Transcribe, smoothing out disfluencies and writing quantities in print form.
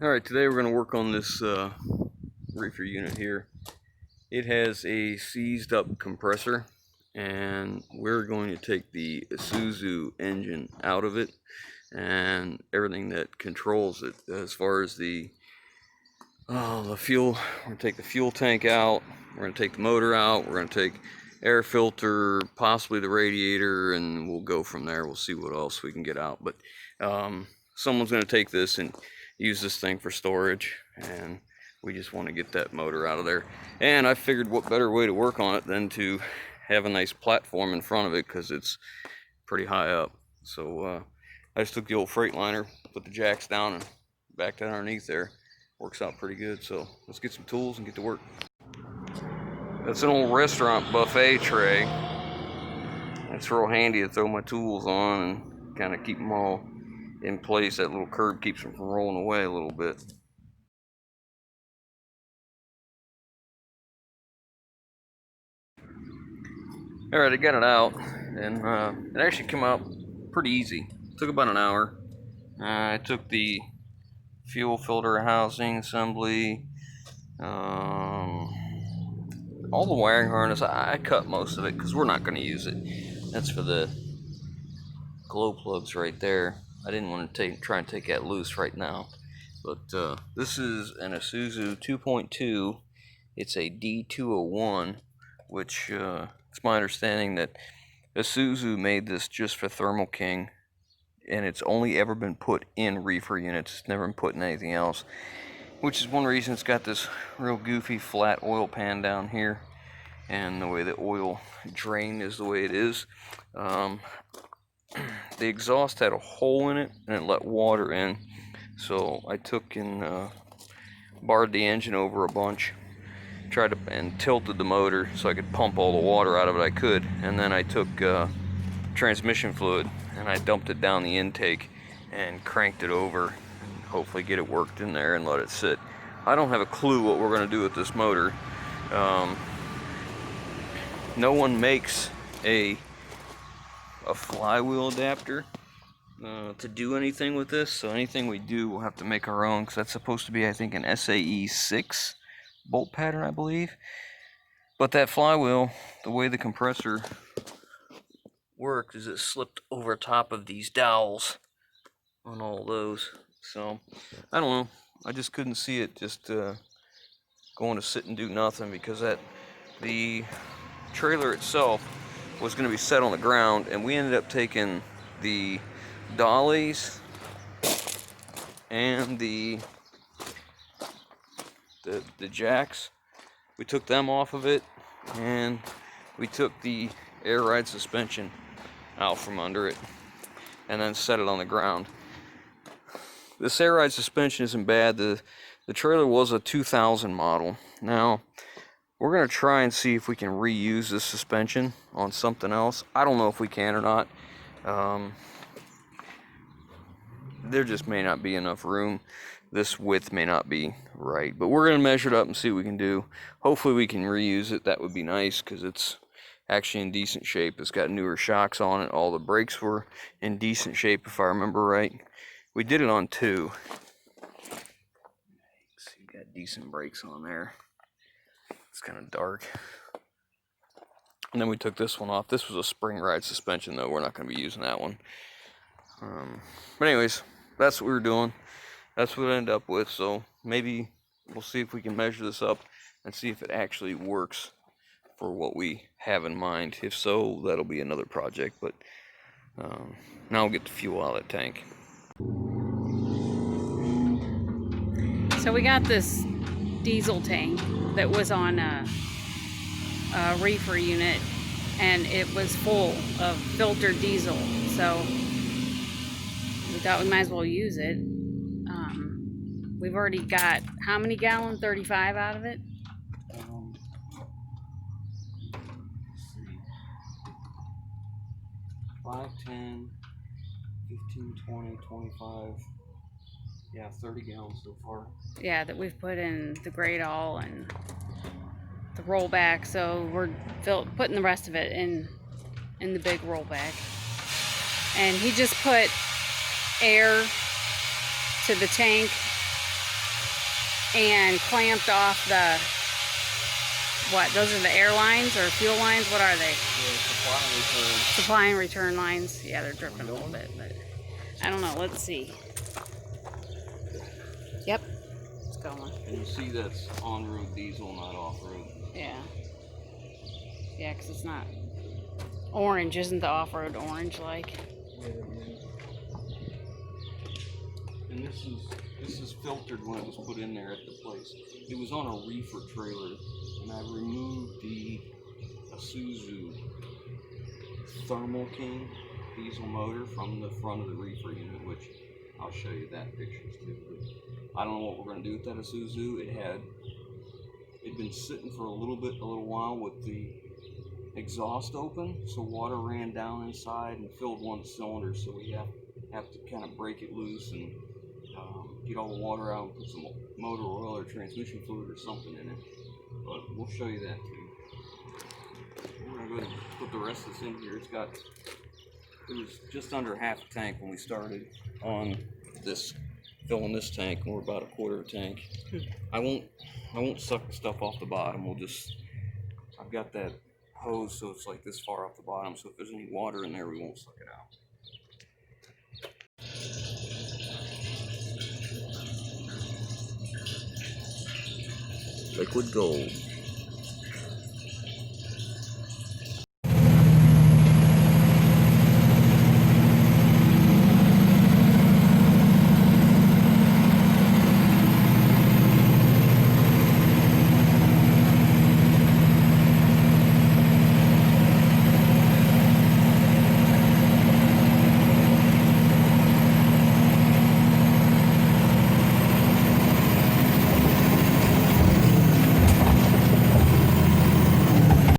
Alright, today we're going to work on this reefer unit here. It has a seized up compressor, and we're going to take the Isuzu engine out of it and everything that controls it. As far as the fuel, we're going to take the fuel tank out, we're going to take the motor out, we're going to take air filter, possibly the radiator, and we'll go from there. We'll see what else we can get out. But someone's going to take this and use this thing for storage, and we just want to get that motor out of there. And I figured what better way to work on it than to have a nice platform in front of it, because it's pretty high up. So I just took the old Freightliner, put the jacks down and back down underneath there. Works out pretty good. So let's get some tools and get to work. That's an old restaurant buffet tray. It's real handy to throw my tools on and kind of keep them all in place. That little curb keeps them from rolling away a little bit. Alright, I got it out, and it actually came out pretty easy. It took about an hour. I took the fuel filter housing assembly, all the wiring harness. I cut most of it because we're not going to use it. That's for the glow plugs right there. I didn't want to try and take that loose right now. But this is an Isuzu 2.2. It's a D201, which it's my understanding that Isuzu made this just for Thermo King, and it's only ever been put in reefer units. It's never been put in anything else, which is one reason it's got this real goofy flat oil pan down here, and the way the oil drain is the way it is. The exhaust had a hole in it, and it let water in. So I took and barred the engine over a bunch, tried to and tilted the motor so I could pump all the water out of it I could, and then I took transmission fluid and I dumped it down the intake and cranked it over, and hopefully get it worked in there and let it sit. I don't have a clue what we're going to do with this motor. No one makes a flywheel adapter to do anything with this, so anything we do we'll have to make our own, because that's supposed to be, I think, an SAE 6 bolt pattern, I believe. But that flywheel, the way the compressor worked is it slipped over top of these dowels on all those. So I don't know, I just couldn't see it just going to sit and do nothing, because the trailer itself was going to be set on the ground, and we ended up taking the dollies and the jacks. We took them off of it, and we took the air ride suspension out from under it and then set it on the ground. This air ride suspension isn't bad. The trailer was a 2000 model. Now we're going to try and see if we can reuse this suspension on something else. I don't know if we can or not. There just may not be enough room. This width may not be right, but we're going to measure it up and see what we can do. Hopefully we can reuse it. That would be nice, because it's actually in decent shape. It's got newer shocks on it. All the brakes were in decent shape, if I remember right. We did it on 2. So you got decent brakes on there. It's kind of dark. And then we took this one off. This was a spring ride suspension, though. We're not going to be using that one. But anyways, that's what we were doing. That's what I ended up with. So maybe we'll see if we can measure this up and see if it actually works for what we have in mind. If so, that'll be another project. But now we'll get the fuel out of that tank. So we got this diesel tank that was on a reefer unit, and it was full of filtered diesel. So we thought we might as well use it. We've already got how many gallons? 35 out of it? 5, 10, 15, 20, 25. Yeah, 30 gallons so far. Yeah, that we've put in the grate all and the rollback. So we're putting the rest of it in the big rollback. And he just put air to the tank and clamped off the, what, those are the air lines or fuel lines? What are they? Yeah, supply and return. Supply and return lines. Yeah, they're dripping a little bit, but I don't know. Let's see. Yep, it's going. And you see that's on-road diesel, not off-road. Yeah. Yeah, because it's not orange. Isn't the off-road orange like? And this is filtered when it was put in there at the place. It was on a Reefer trailer, and I removed the Isuzu Thermo diesel motor from the front of the Reefer unit, which I'll show you that pictures too. But I don't know what we're going to do with that Isuzu. It'd been sitting for a little while with the exhaust open, so water ran down inside and filled one cylinder. So we have to kind of break it loose and get all the water out and put some motor oil or transmission fluid or something in it. But we'll show you that too. We're gonna go ahead and put the rest of this in here. It was just under half a tank when we started on this, filling this tank, and we're about a quarter of a tank. I won't suck the stuff off the bottom. I've got that hose so it's like this far off the bottom, so if there's any water in there we won't suck it out. Liquid gold.